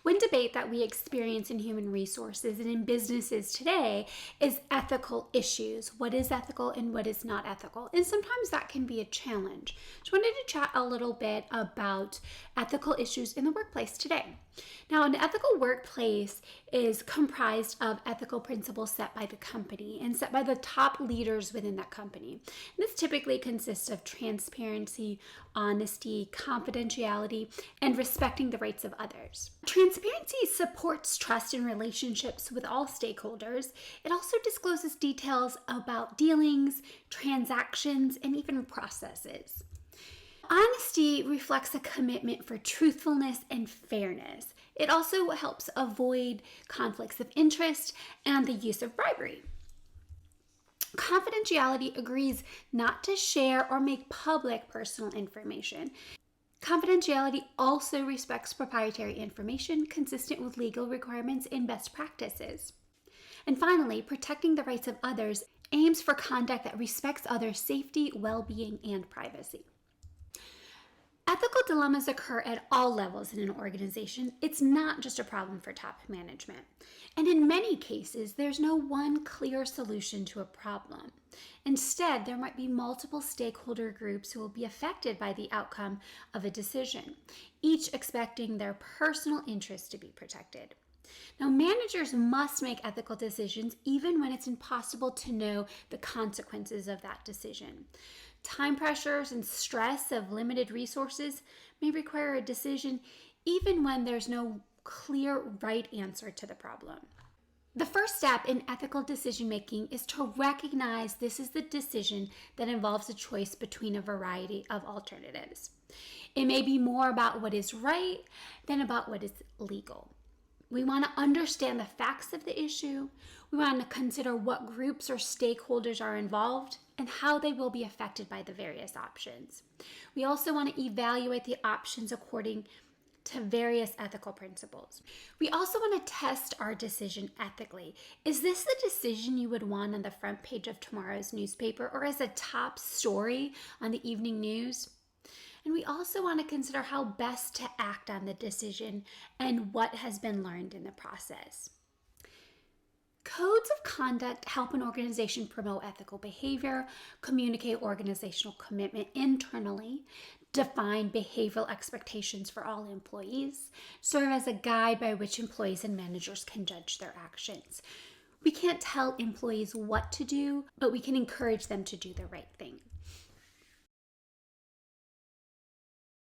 One debate that we experience in human resources and in businesses today is ethical issues. What is ethical and what is not ethical? And sometimes that can be a challenge. So I wanted to chat a little bit about ethical issues in the workplace today. Now, an ethical workplace is comprised of ethical principles set by the company and set by the top leaders within that company. And this typically consists of transparency, honesty, confidentiality, and respecting the rights of others. Transparency supports trust in relationships with all stakeholders. It also discloses details about dealings, transactions, and even processes. Honesty reflects a commitment for truthfulness and fairness. It also helps avoid conflicts of interest and the use of bribery. Confidentiality agrees not to share or make public personal information. Confidentiality also respects proprietary information consistent with legal requirements and best practices. And finally, protecting the rights of others aims for conduct that respects others' safety, well-being, and privacy. Ethical dilemmas occur at all levels in an organization. It's not just a problem for top management. And in many cases, there's no one clear solution to a problem. Instead, there might be multiple stakeholder groups who will be affected by the outcome of a decision, each expecting their personal interests to be protected. Now, managers must make ethical decisions even when it's impossible to know the consequences of that decision. Time pressures and stress of limited resources may require a decision even when there's no clear right answer to the problem. The first step in ethical decision making is to recognize this is the decision that involves a choice between a variety of alternatives. It may be more about what is right than about what is legal. We want to understand the facts of the issue. We want to consider what groups or stakeholders are involved and how they will be affected by the various options. We also want to evaluate the options according to various ethical principles. We also want to test our decision ethically. Is this the decision you would want on the front page of tomorrow's newspaper or as a top story on the evening news? And we also want to consider how best to act on the decision and what has been learned in the process. Codes of conduct help an organization promote ethical behavior, communicate organizational commitment internally, define behavioral expectations for all employees, serve as a guide by which employees and managers can judge their actions. We can't tell employees what to do, but we can encourage them to do the right thing.